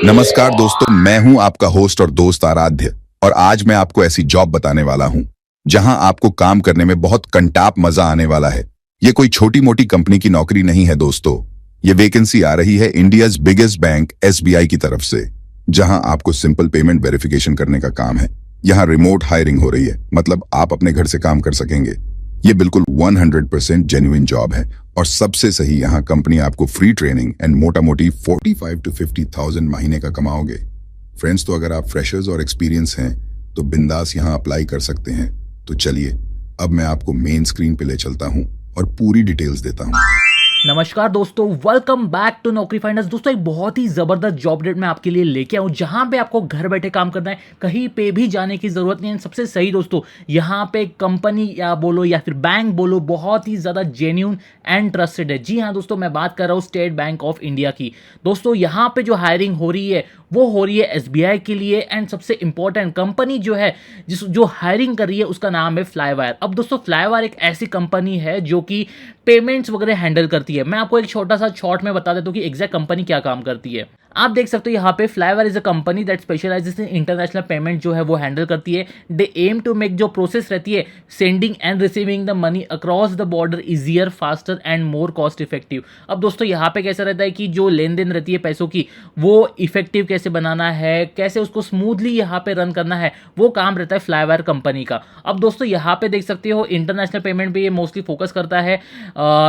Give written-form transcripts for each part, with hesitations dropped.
नमस्कार दोस्तों, मैं हूं आपका होस्ट और दोस्त आराध्य। और आज मैं आपको ऐसी जॉब बताने वाला हूं जहां आपको काम करने में बहुत कंटाप मजा आने वाला है। ये कोई छोटी मोटी कंपनी की नौकरी नहीं है दोस्तों। ये वैकेंसी आ रही है इंडियाज बिगेस्ट बैंक एसबीआई की तरफ से, जहां आपको सिंपल पेमेंट वेरिफिकेशन करने का काम है। यहाँ रिमोट हायरिंग हो रही है, मतलब आप अपने घर से काम कर सकेंगे। ये बिल्कुल 100% जेन्युइन जॉब है। और सबसे सही, यहाँ कंपनी आपको फ्री ट्रेनिंग एंड मोटा मोटी 45 to 50,000 महीने का कमाओगे। फ्रेंड्स, तो अगर आप फ्रेशर्स और एक्सपीरियंस हैं तो बिंदास यहाँ अप्लाई कर सकते हैं। तो चलिए, अब मैं आपको मेन स्क्रीन पे ले चलता हूँ और पूरी डिटेल्स देता हूँ। नमस्कार दोस्तों, वेलकम बैक टू नौकरी फाइंडर्स। दोस्तों, एक बहुत ही ज़बरदस्त जॉब अपडेट मैं आपके लिए लेके आऊँ जहाँ पे आपको घर बैठे काम करना है, कहीं पे भी जाने की ज़रूरत नहीं है। सबसे सही दोस्तों, यहाँ पे कंपनी या बोलो या फिर बैंक बोलो, बहुत ही ज़्यादा जेन्यून एंड ट्रस्टेड है। जी हाँ दोस्तों, मैं बात कर रहा हूँ स्टेट बैंक ऑफ इंडिया की। दोस्तों, यहाँ पे जो हायरिंग हो रही है वो हो रही है एसबीआई के लिए। एंड सबसे इंपॉर्टेंट कंपनी जो है जो हायरिंग कर रही है उसका नाम है फ्लाईवायर। अब दोस्तों, फ्लाईवायर एक ऐसी कंपनी है जो कि पेमेंट्स वगैरह हैंडल करती है। मैं आपको एक छोटा सा शॉर्ट में बता देता हूँ कि एग्जैक्ट कंपनी क्या काम करती है। आप देख सकते हो यहाँ पे Flywire is a company that specialises in international payment जो है वो हैंडल करती है। दे एम टू मेक जो प्रोसेस रहती है sending and receiving the money across the border easier, faster and more cost effective. अब दोस्तों, यहाँ पे कैसा रहता है कि जो लेन देन रहती है पैसों की, वो इफेक्टिव कैसे बनाना है, कैसे उसको स्मूथली यहाँ पे रन करना है, वो काम रहता है फ्लाईवायर कंपनी का। अब दोस्तों, यहाँ पे देख सकते हो इंटरनेशनल पेमेंट पे ये मोस्टली फोकस करता है।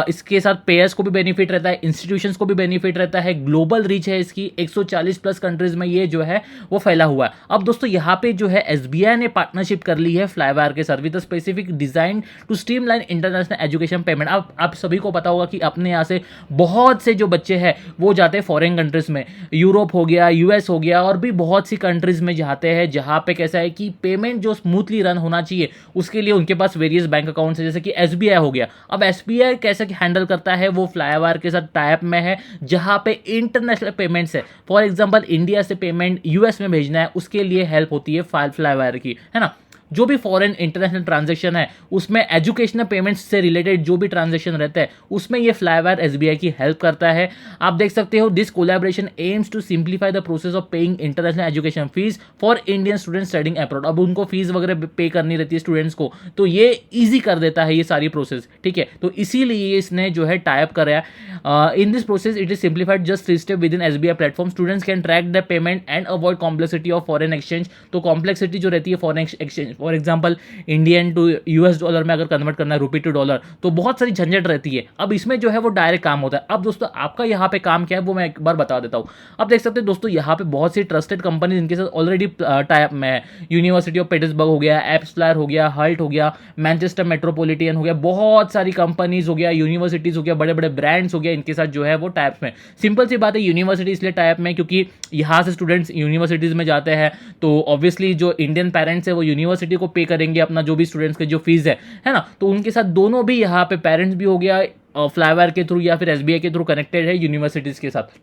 इसके साथ पेयर्स को भी बेनिफिट रहता है, इंस्टीट्यूशंस को भी बेनिफिट रहता है। ग्लोबल रीच है इसकी, 140 प्लस कंट्रीज में ये जो है वो फैला हुआ है। अब दोस्तों, यहाँ पे जो है एसबीआई ने पार्टनरशिप कर ली है फ्लाईवायर के साथ with specific design to streamline international education payment. अब आप सभी को पता होगा कि अपने यहाँ से बहुत से जो बच्चे हैं वो जाते हैं फॉरेन कंट्रीज में, यूरोप हो गया, यूएस हो गया, और भी बहुत सी कंट्रीज में जाते हैं जहाँ पे कैसा है कि पेमेंट जो स्मूथली रन होना चाहिए उसके लिए उनके पास वेरियस बैंक अकाउंट्स है, जैसे कि एसबीआई हो गया। अब एसबीआई कैसे हैंडल करता है, वो फ्लाईवायर के साथ टाइप में है जहाँ पे इंटरनेशनल पेमेंट्स है। फॉर एग्जांपल, इंडिया से पेमेंट यूएस में भेजना है, उसके लिए हेल्प होती है फ्लाईवायर की, है ना। जो भी फॉरेन इंटरनेशनल ट्रांजैक्शन है उसमें एजुकेशनल पेमेंट्स से रिलेटेड जो भी ट्रांजैक्शन रहता है उसमें ये फ्लाईवायर एसबीआई की हेल्प करता है। आप देख सकते हो, this collaboration aims to simplify the process of paying international education fees for Indian students studying abroad. अब उनको फीस वगैरह पे करनी रहती है स्टूडेंट्स को, तो ये ईजी कर देता है ये सारी प्रोसेस, ठीक है। तो इसीलिए इसने जो है टाइप कराया। In this process it is simplified just 3 step within SBI platform. Students can track the payment and avoid complexity of foreign exchange. तो कॉम्प्लेक्सिटी जो रहती है foreign exchange, for example Indian to US dollar में अगर convert करना है, रुपी two dollar, तो बहुत सारी झंझट रहती है। अब इसमें जो है वो डायरेक्ट काम होता है। अब दोस्तों, आपका यहाँ पे काम क्या है वो मैं एक बार बता देता हूँ। अब देख सकते हैं दोस्तों, यहाँ पे बहुत सी ट्रस्टेड कंपनी इनके साथ ऑलरेडी टाइप में है। यूनिवर्सिटी ऑफ पीटर्सबर्ग हो गया, एप्सफ्लायर हो गया, हल्ट हो गया, मैनचेस्टर मेट्रोपॉलिटन हो गया, बहुत सारी कंपनीज हो गया, यूनिवर्सिटीज हो गया, बड़े बड़े ब्रांड्स हो गया, इनके साथ जो है वो टाइप में। सिंपल सी बात है, यूनिवर्सिटी इसलिए टाइप में क्योंकि यहाँ से स्टूडेंट्स यूनिवर्सिटीज में जाते हैं, तो ऑब्वियसली जो इंडियन पेरेंट्स है वो यूनिवर्सिटी को पे करेंगे अपना जो भी स्टूडेंट्स के जो फीस है ना। तो उनके साथ दोनों भी यहाँ पे पेरेंट्स भी हो गया फ्लाईवायर के थ्रू या फिर एसबीआई के थ्रू कनेक्टेड है यूनिवर्सिटीज के साथ।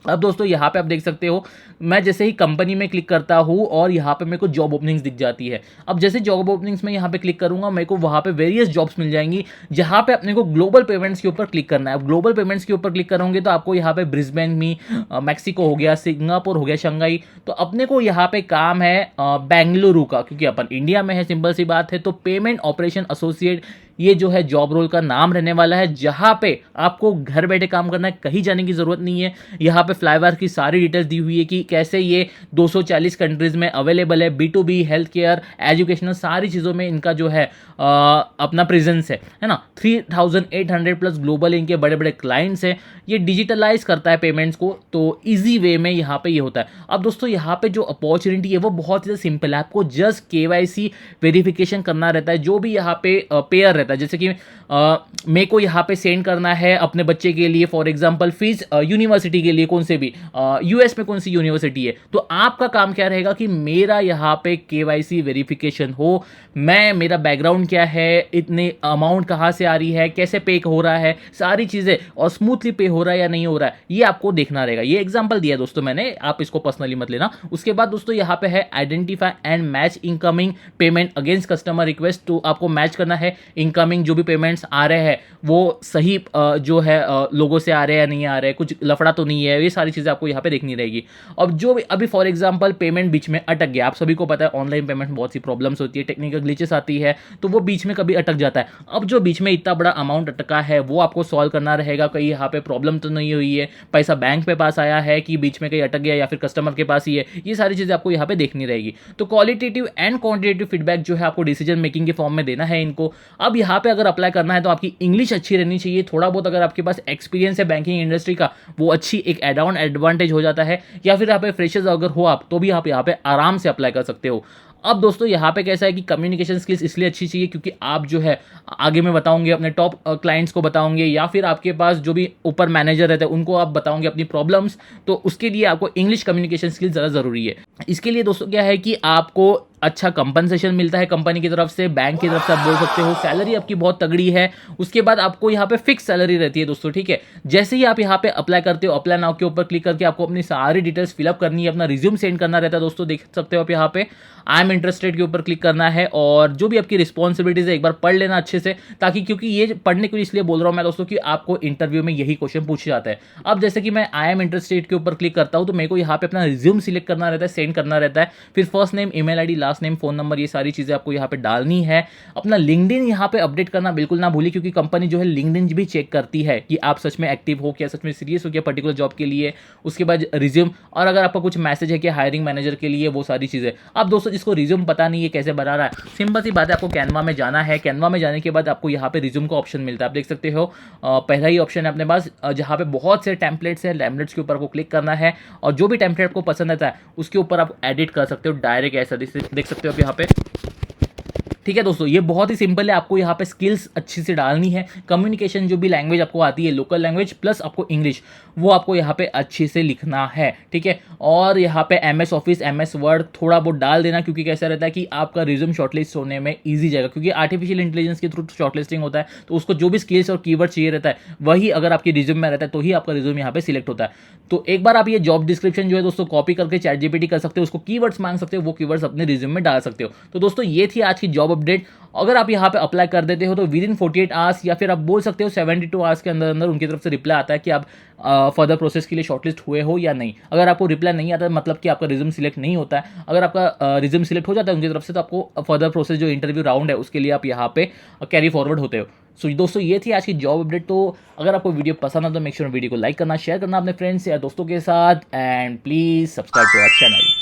अब दोस्तों, यहाँ पे आप देख सकते हो, मैं जैसे ही कंपनी में क्लिक करता हूँ और यहाँ पे मेरे को जॉब ओपनिंग्स दिख जाती है। अब जैसे जॉब ओपनिंग्स में यहाँ पे क्लिक करूँगा, मेरे को वहाँ पे वेरियस जॉब्स मिल जाएंगी जहाँ पे अपने को ग्लोबल पेमेंट्स के ऊपर क्लिक करना है। अब ग्लोबल पेमेंट्स के ऊपर क्लिक करोगे तो आपको यहाँ पे ब्रिस्बेन में, मैक्सिको हो गया, सिंगापुर हो गया, शंघाई। तो अपने को यहाँ पे काम है बेंगलुरु का, क्योंकि अपन इंडिया में है, सिंपल सी बात है। तो पेमेंट ऑपरेशन एसोसिएट ये जो है जॉब रोल का नाम रहने वाला है, जहां पे आपको घर बैठे काम करना है, कहीं जाने की जरूरत नहीं है। यहाँ पे फ्लाईवायर की सारी डिटेल्स दी हुई है कि कैसे ये 240 कंट्रीज में अवेलेबल है। B2B, हेल्थ केयर, एजुकेशनल, सारी चीज़ों में इनका जो है अपना प्रेजेंस है ना। 3800 प्लस ग्लोबल इनके बड़े बड़े क्लाइंट्स हैं। ये डिजिटलाइज करता है पेमेंट्स को, तो ईजी वे में यहाँ पे ये होता है। अब दोस्तों, यहाँ पे जो अपॉर्चुनिटी है वो बहुत ही सिंपल है। आपको जस्ट KYC वेरिफिकेशन करना रहता है। जो भी यहाँ पे पेयर रहता है, जैसे कि मेरे को यहाँ पे सेंड करना है अपने बच्चे के लिए, फॉर एग्जांपल फीस यूनिवर्सिटी के लिए, कौन से भी यूएस में कौन सी यूनिवर्सिटी है, तो आपका काम क्या रहेगा कि मेरा यहाँ पे KYC वेरिफिकेशन हो। मेरा बैकग्राउंड क्या है, इतने अमाउंट कहाँ से आ रही है, कैसे पे हो रहा है, सारी चीज़ें, और स्मूथली पे हो रहा है या नहीं हो रहा है, ये आपको देखना रहेगा। ये एग्जाम्पल दिया दोस्तों मैंने, आप इसको पर्सनली मत लेना। उसके बाद दोस्तों, यहाँ पे है identify and match incoming payment against customer request. तो आपको मैच करना है इनकम इनकमिंग जो भी पेमेंट्स आ रहे हैं वो सही जो है लोगों से आ रहे हैं या नहीं आ रहे हैं, कुछ लफड़ा तो नहीं है, ये सारी चीज़ें आपको यहाँ पे देखनी रहेगी। अब जो भी अभी फॉर एग्जांपल पेमेंट बीच में अटक गया, आप सभी को पता है ऑनलाइन पेमेंट में बहुत सी प्रॉब्लम्स होती है, टेक्निकल ग्लिचेस आती है, तो वो बीच में कभी अटक जाता है। अब जो बीच में इतना बड़ा अमाउंट अटका है वो आपको सॉल्व करना रहेगा। कहीं यहाँ पे प्रॉब्लम तो नहीं हुई है, पैसा बैंक पे पास आया है कि बीच में कहीं अटक गया या फिर कस्टमर के पास ही है, ये सारी चीज़ें आपको यहाँ पे देखनी रहेगी। तो क्वालिटेटिव एंड क्वांटिटेटिव फीडबैक जो है आपको डिसीजन मेकिंग के फॉर्म में देना है इनको। अब यहाँ पे अगर अप्लाई करना है तो आपकी इंग्लिश अच्छी रहनी चाहिए, थोड़ा बहुत अगर आपके पास एक्सपीरियंस है बैंकिंग इंडस्ट्री का वो अच्छी एक एड ऑन एडवांटेज हो जाता है, या फिर यहाँ पे फ्रेशर्स अगर हो आप तो भी आप यहाँ पे आराम से अप्लाई कर सकते हो। अब दोस्तों यहाँ पे कैसा है कि कम्युनिकेशन स्किल्स इसलिए अच्छी चाहिए क्योंकि आप जो है आगे में बताओगे अपने टॉप क्लाइंट्स को बताओगे, या फिर आपके पास जो भी ऊपर मैनेजर रहते हैं उनको आप बताओगे अपनी प्रॉब्लम्स, तो उसके लिए आपको इंग्लिश कम्युनिकेशन स्किल्स ज़्यादा ज़रूरी है। इसके लिए दोस्तों क्या है कि आपको अच्छा कंपनसेशन मिलता है कंपनी की तरफ से, बैंक की तरफ से आप बोल सकते हो, सैलरी आपकी बहुत तगड़ी है। उसके बाद आपको यहाँ पे फिक्स सैलरी रहती है दोस्तों, ठीक है। जैसे ही आप यहाँ पे अप्लाई करते हो, अप्लाई नाउ के ऊपर क्लिक करके आपको अपनी सारी डिटेल्स फिलअप करनी है, अपना रिज्यूम सेंड करना रहता है दोस्तों, देख सकते हो आप यहाँ पे आई एम इंटरेस्टेड के ऊपर क्लिक करना है, और जो भी आपकी रिस्पॉन्सिबिलिटीज है एक बार पढ़ लेना अच्छे से, ताकि क्योंकि ये पढ़ने के लिए इसलिए बोल रहा हूँ मैं दोस्तों कि आपको इंटरव्यू में यही क्वेश्चन पूछा जाता है। अब जैसे कि मैं आई एम इंटरेस्टेड के ऊपर क्लिक करता हूँ तो मेरे को यहाँ पे अपना रिज्यूम सिलेक्ट करना रहता है, सेंड करना रहता है, फिर first name, email ID, last name, phone number, ये सारी चीजें आपको यहाँ पे डालनी है। अपना लिंक्डइन यहाँ पे अपडेट करना बिल्कुल ना भूलिए, क्योंकि कंपनी जो है लिंक्डइन भी चेक करती है कि आप सच में एक्टिव हो क्या, सच में सीरियस हो क्या पर्टिकुलर जॉब के लिए। उसके बाद रिज्यूम, और अगर आपका कुछ मैसेज है कि हायरिंग मैनेजर के लिए, वो सारी चीजें। अब दोस्तों जिसको रिज्यूम पता नहीं है कैसे बना रहा है, सिंपल सी बात है, आपको कैनवा में जाना है। कैनवा में जाने के बाद आपको यहाँ पे रिज्यूम का ऑप्शन मिलता है, आप देख सकते हो पहला ही ऑप्शन है अपने पास, जहाँ पे बहुत से टेम्पलेट्स है, टेम्पलेट्स के ऊपर आपको क्लिक करना है, और जो भी टेम्पलेट आपको पसंद आता है उसके ऊपर आप एडिट कर सकते हो डायरेक्ट, ऐसा देख सकते हो आप यहाँ पे। ठीक है दोस्तों, ये बहुत ही सिंपल है, आपको यहाँ पे स्किल्स अच्छी से डालनी है। कम्युनिकेशन जो भी लैंग्वेज आपको आती है, लोकल लैंग्वेज प्लस आपको इंग्लिश, वो आपको यहाँ पे अच्छे से लिखना है, ठीक है। और यहाँ पे MS ऑफिस, MS वर्ड थोड़ा बहुत डाल देना, क्योंकि कैसा रहता है कि आपका रिज्यूम शॉर्टलिस्ट होने में ईजी जाएगा, क्योंकि आर्टिफिशियल इंटेलिजेंस के थ्रू शॉर्टलिस्टिंग होता है, तो उसको जो भी स्किल्स और कीवर्ड चाहिए रहता है वही अगर आपकी रिज्यूम में रहता है तो ही आपका रिज्यूम यहाँ पे सिलेक्ट होता है। तो एक बार आप ये जॉब डिस्क्रिप्शन जो है दोस्तों कॉपी करके ChatGPT कर सकते हो, उसको कीवर्ड्स मांग सकते हो, वो कीवर्ड्स अपने रिज्यूम में डाल सकते हो। तो दोस्तों ये थी आज की जॉब अपडेट। अगर आप यहाँ पे अप्लाई कर देते हो तो विद इन 48 आवर्स, या फिर आप बोल सकते हो 72 आवर्स के अंदर अंदर उनकी तरफ से रिप्लाई आता है कि आप फर्दर प्रोसेस के लिए शॉर्टलिस्ट हुए हो या नहीं। अगर आपको रिप्लाई नहीं आता मतलब कि आपका रिज्यूम सिलेक्ट नहीं होता है। अगर आपका रिज्यूम सिलेक्ट हो जाता है उनकी तरफ से तो आपको फर्दर प्रोसेस जो इंटरव्यू राउंड है उसके लिए आप यहाँ पे कैरी फॉरवर्ड होते हो। सो दोस्तों ये थी आज की जॉब अपडेट। तो अगर आपको वीडियो पसंद आता तो मेक श्योर वीडियो को लाइक करना, शेयर करना अपने फ्रेंड्स या दोस्तों के साथ, and please subscribe to our channel.